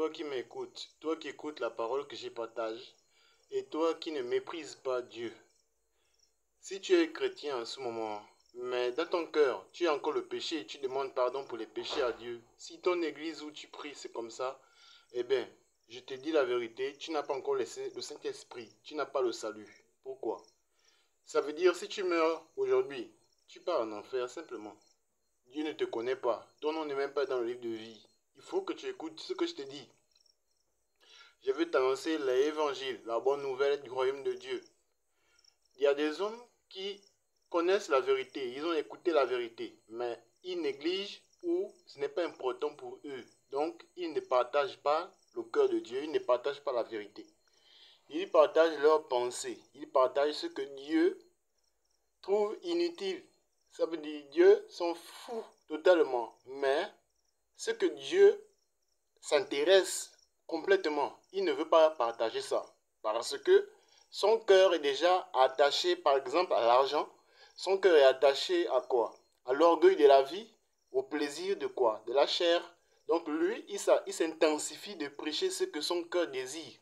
toi qui m'écoutes, toi qui écoutes la parole que je partage, et toi qui ne méprises pas Dieu. Si tu es chrétien en ce moment, mais dans ton cœur, tu as encore le péché et tu demandes pardon pour les péchés à Dieu, si ton église où tu pries c'est comme ça, eh bien, je te dis la vérité, tu n'as pas encore laissé le Saint-Esprit, tu n'as pas le salut. Pourquoi? Ça veut dire si tu meurs aujourd'hui, tu pars en enfer simplement. Dieu ne te connaît pas, ton nom n'est même pas dans le livre de vie. Il faut que tu écoutes ce que je te dis. Je veux t'annoncer l'évangile, la bonne nouvelle du royaume de Dieu. Il y a des hommes qui connaissent la vérité, ils ont écouté la vérité, mais ils négligent ou ce n'est pas important pour eux. Donc, ils ne partagent pas le cœur de Dieu, ils ne partagent pas la vérité. Ils partagent leurs pensées, ils partagent ce que Dieu trouve inutile. Ça veut dire Dieu s'en fout totalement, mais ce que Dieu s'intéresse complètement, il ne veut pas partager ça. Parce que son cœur est déjà attaché, par exemple, à l'argent. Son cœur est attaché à quoi? À l'orgueil de la vie, au plaisir de quoi? De la chair. Donc lui, il s'intensifie de prêcher ce que son cœur désire.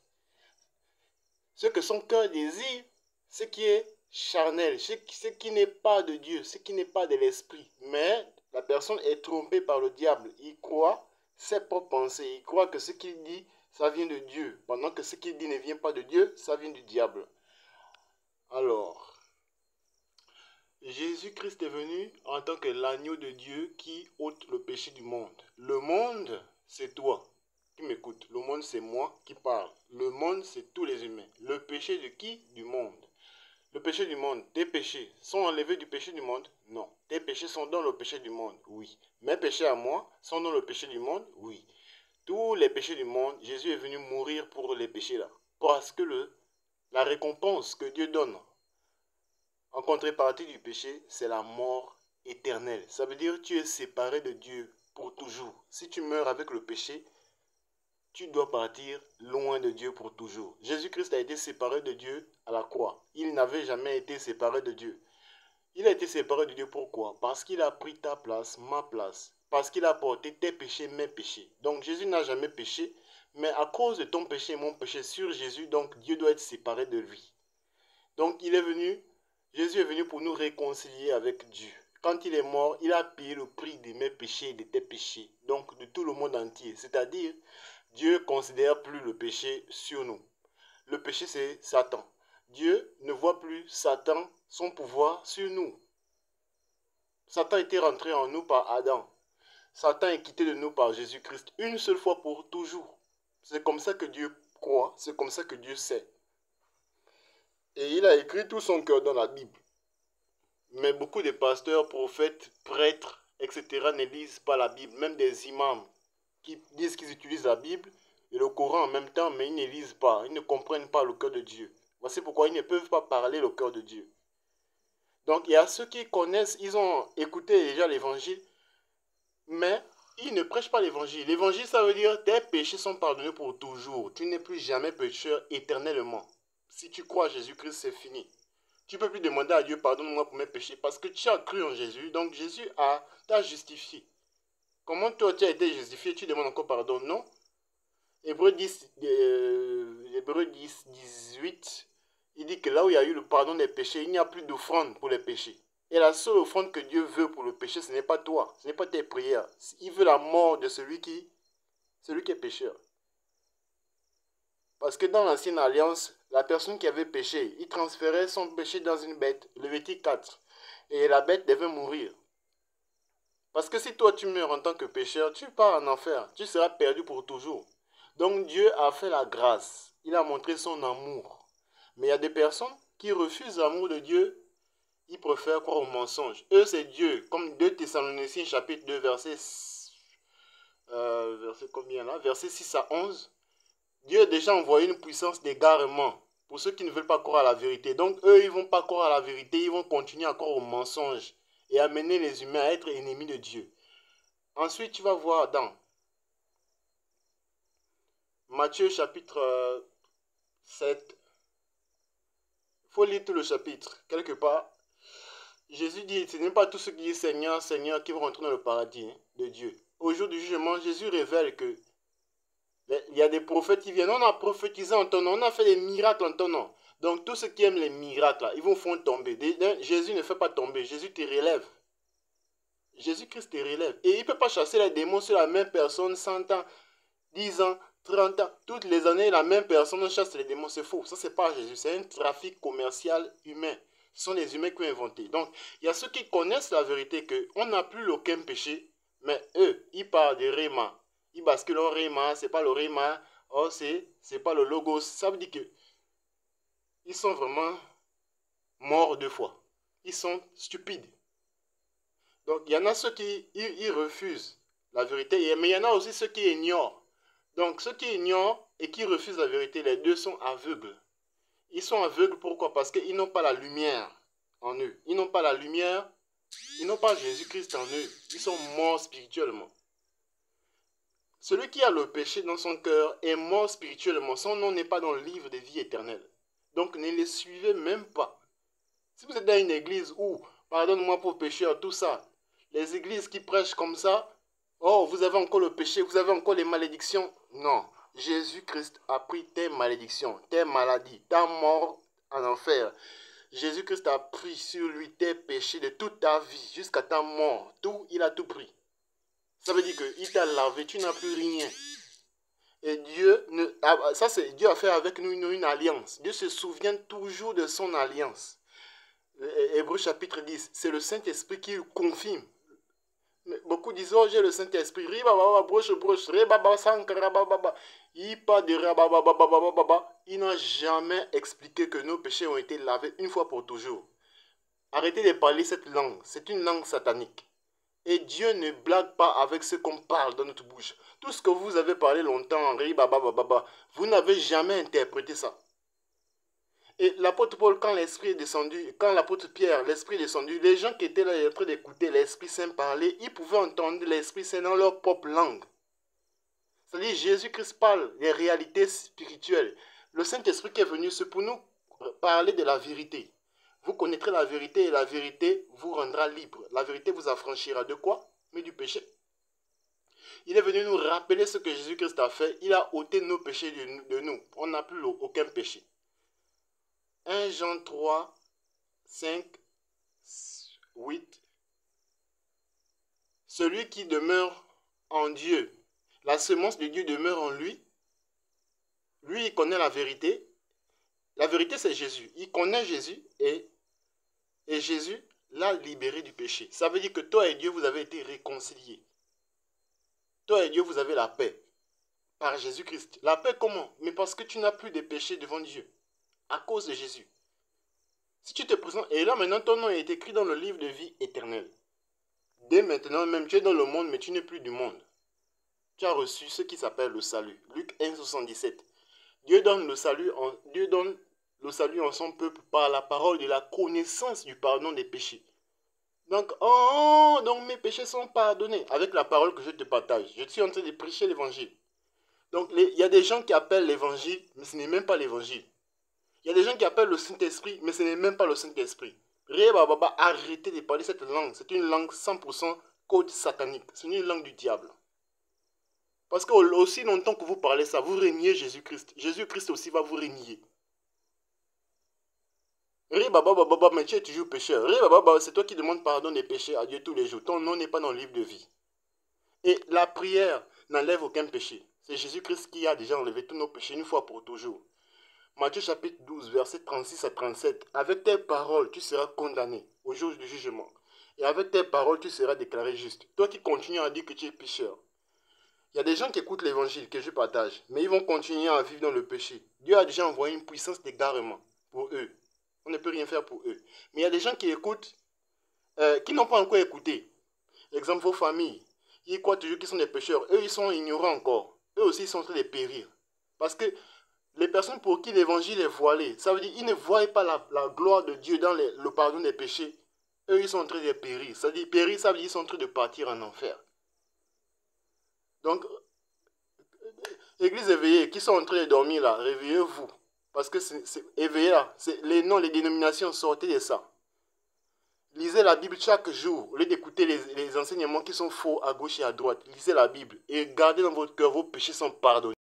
Ce que son cœur désire, ce qui est charnel, ce qui n'est pas de Dieu, ce qui n'est pas de l'esprit. Mais la personne est trompée par le diable. Il croit ses propres pensées. Il croit que ce qu'il dit, ça vient de Dieu. Pendant que ce qu'il dit ne vient pas de Dieu, ça vient du diable. Alors, Jésus-Christ est venu en tant que l'agneau de Dieu qui ôte le péché du monde. Le monde, c'est toi qui m'écoutes. Le monde, c'est moi qui parle. Le monde, c'est tous les humains. Le péché de qui? Du monde. Le péché du monde, tes péchés sont enlevés du péché du monde? Non. Tes péchés sont dans le péché du monde? Oui. Mes péchés à moi sont dans le péché du monde? Oui. Tous les péchés du monde, Jésus est venu mourir pour les péchés là. Parce que la récompense que Dieu donne en contrepartie du péché, c'est la mort éternelle. Ça veut dire que tu es séparé de Dieu pour toujours. Si tu meurs avec le péché, tu dois partir loin de Dieu pour toujours. Jésus-Christ a été séparé de Dieu à la croix. Il n'avait jamais été séparé de Dieu. Il a été séparé de Dieu pourquoi? Parce qu'il a pris ta place, ma place. Parce qu'il a porté tes péchés, mes péchés. Donc Jésus n'a jamais péché. Mais à cause de ton péché et mon péché sur Jésus, donc Dieu doit être séparé de lui. Donc Jésus est venu pour nous réconcilier avec Dieu. Quand il est mort, il a payé le prix de mes péchés et de tes péchés. Donc de tout le monde entier. C'est-à-dire, Dieu ne considère plus le péché sur nous. Le péché, c'est Satan. Dieu ne voit plus Satan, son pouvoir sur nous. Satan était rentré en nous par Adam. Satan est quitté de nous par Jésus-Christ une seule fois pour toujours. C'est comme ça que Dieu croit, c'est comme ça que Dieu sait. Et il a écrit tout son cœur dans la Bible. Mais beaucoup de pasteurs, prophètes, prêtres, etc. ne lisent pas la Bible. Même des imams qui disent qu'ils utilisent la Bible et le Coran en même temps, mais ils ne lisent pas. Ils ne comprennent pas le cœur de Dieu. Voici pourquoi ils ne peuvent pas parler le cœur de Dieu. Donc il y a ceux qui connaissent, ils ont écouté déjà l'évangile, mais ils ne prêchent pas l'évangile. L'évangile, ça veut dire tes péchés sont pardonnés pour toujours. Tu n'es plus jamais pécheur éternellement. Si tu crois à Jésus-Christ, c'est fini. Tu ne peux plus demander à Dieu pardonne-moi pour mes péchés parce que tu as cru en Jésus. Donc Jésus t'a justifié. Comment toi tu as été justifié, tu demandes encore pardon? Non. Hébreux 10, 18, il dit que là où il y a eu le pardon des péchés, il n'y a plus d'offrande pour les péchés. Et la seule offrande que Dieu veut pour le péché, ce n'est pas toi, ce n'est pas tes prières. Il veut la mort de celui qui est pécheur. Parce que dans l'ancienne alliance, la personne qui avait péché, il transférait son péché dans une bête, Lévitique 4. Et la bête devait mourir. Parce que si toi tu meurs en tant que pécheur, tu pars en enfer, tu seras perdu pour toujours. Donc Dieu a fait la grâce, il a montré son amour. Mais il y a des personnes qui refusent l'amour de Dieu, ils préfèrent croire au mensonge. Eux c'est Dieu, comme 2 Thessaloniciens chapitre 2 verset combien là? Verset 6 à 11. Dieu a déjà envoyé une puissance d'égarement pour ceux qui ne veulent pas croire à la vérité. Donc eux ils ne vont pas croire à la vérité, ils vont continuer à croire au mensonge et amener les humains à être ennemis de Dieu. Ensuite, tu vas voir dans Matthieu chapitre 7. Il faut lire tout le chapitre. Quelque part, Jésus dit, ce n'est pas tous ceux qui disent Seigneur, Seigneur qui vont rentrer dans le paradis de Dieu. Au jour du jugement, Jésus révèle que Il y a des prophètes qui viennent. On a prophétisé en ton nom. On a fait des miracles en ton nom. Donc, tous ceux qui aiment les miracles, là, ils vont faire tomber. Jésus ne fait pas tomber. Jésus te relève. Jésus-Christ te relève. Et il ne peut pas chasser les démons sur la même personne 100 ans, 10 ans, 30 ans. Toutes les années, la même personne chasse les démons. C'est faux. Ça, c'est pas Jésus. C'est un trafic commercial humain. Ce sont les humains qui ont inventé. Donc, il y a ceux qui connaissent la vérité qu'on n'a plus aucun péché. Mais eux, ils parlent de Réma. Ils basculent en Réma. C'est pas le Réma. Oh, c'est pas le Logos. Ça veut dire que ils sont vraiment morts deux fois. Ils sont stupides. Donc, il y en a ceux qui ils refusent la vérité, mais il y en a aussi ceux qui ignorent. Donc, ceux qui ignorent et qui refusent la vérité, les deux sont aveugles. Ils sont aveugles, pourquoi? Parce qu'ils n'ont pas la lumière en eux. Ils n'ont pas la lumière, ils n'ont pas Jésus-Christ en eux. Ils sont morts spirituellement. Celui qui a le péché dans son cœur est mort spirituellement. Son nom n'est pas dans le livre de vie éternelle. Donc, ne les suivez même pas. Si vous êtes dans une église où, pardonne-moi pour pécheur, tout ça, les églises qui prêchent comme ça, oh, vous avez encore le péché, vous avez encore les malédictions. Non, Jésus-Christ a pris tes malédictions, tes maladies, ta mort en enfer. Jésus-Christ a pris sur lui tes péchés de toute ta vie, jusqu'à ta mort. Tout, il a tout pris. Ça veut dire qu'il t'a lavé, tu n'as plus rien. Et Dieu, Dieu a fait avec nous une alliance. Dieu se souvient toujours de son alliance. Hébreux chapitre 10, c'est le Saint-Esprit qui confirme. Mais beaucoup disent, oh, j'ai le Saint-Esprit. Il n'a jamais expliqué que nos péchés ont été lavés une fois pour toujours. Arrêtez de parler cette langue. C'est une langue satanique. Et Dieu ne blague pas avec ce qu'on parle dans notre bouche. Tout ce que vous avez parlé longtemps, vous n'avez jamais interprété ça. Et l'apôtre Paul, quand l'Esprit est descendu, quand l'apôtre Pierre, l'Esprit est descendu, les gens qui étaient là en train d'écouter l'Esprit Saint parler, ils pouvaient entendre l'Esprit Saint dans leur propre langue. C'est-à-dire Jésus-Christ parle des réalités spirituelles. Le Saint-Esprit qui est venu, c'est pour nous parler de la vérité. Vous connaîtrez la vérité et la vérité vous rendra libre. La vérité vous affranchira de quoi? Mais du péché. Il est venu nous rappeler ce que Jésus-Christ a fait. Il a ôté nos péchés de nous. On n'a plus aucun péché. 1 Jean 3, 5, 8. Celui qui demeure en Dieu, la semence de Dieu demeure en lui. Lui, il connaît la vérité. La vérité, c'est Jésus. Il connaît Jésus et Jésus l'a libéré du péché. Ça veut dire que toi et Dieu, vous avez été réconciliés. Toi et Dieu, vous avez la paix par Jésus-Christ. La paix comment? Mais parce que tu n'as plus de péché devant Dieu à cause de Jésus. Si tu te présentes, et là maintenant ton nom est écrit dans le livre de vie éternelle. Dès maintenant même, tu es dans le monde, mais tu n'es plus du monde. Tu as reçu ce qui s'appelle le salut. Luc 1, 77. Dieu donne le salut en son peuple par la parole de la connaissance du pardon des péchés. Donc, donc mes péchés sont pardonnés avec la parole que je te partage. Je suis en train de prêcher l'évangile. Donc, il y a des gens qui appellent l'évangile, mais ce n'est même pas l'évangile. Il y a des gens qui appellent le Saint-Esprit, mais ce n'est même pas le Saint-Esprit. Arrêtez de parler cette langue. C'est une langue 100% code satanique. C'est une langue du diable. Parce que aussi longtemps que vous parlez ça, vous reniez Jésus-Christ. Jésus-Christ aussi va vous renier. Mais tu es toujours pécheur. C'est toi qui demandes pardon des péchés à Dieu tous les jours. Ton nom n'est pas dans le livre de vie. Et la prière n'enlève aucun péché. C'est Jésus-Christ qui a déjà enlevé tous nos péchés une fois pour toujours. Matthieu chapitre 12, versets 36 à 37. Avec tes paroles, tu seras condamné au jour du jugement. Et avec tes paroles, tu seras déclaré juste. Toi qui continues à dire que tu es pécheur. Il y a des gens qui écoutent l'évangile que je partage, mais ils vont continuer à vivre dans le péché. Dieu a déjà envoyé une puissance d'égarement pour eux. On ne peut rien faire pour eux. Mais il y a des gens qui écoutent, qui n'ont pas encore écouté. Exemple, vos familles. Ils croient toujours qu'ils sont des pécheurs. Eux, ils sont ignorants encore. Eux aussi, ils sont en train de périr. Parce que les personnes pour qui l'évangile est voilé, ça veut dire qu'ils ne voient pas la gloire de Dieu dans le pardon des péchés. Eux, ils sont en train de périr. Ça veut dire périr, ça veut dire qu'ils sont en train de partir en enfer. Donc, Église éveillée, qui sont en train de dormir là, réveillez-vous. Parce que c'est éveillé là, les noms, les dénominations, sortez de ça. Lisez la Bible chaque jour, au lieu d'écouter les enseignements qui sont faux à gauche et à droite. Lisez la Bible et gardez dans votre cœur, vos péchés sont pardonnés.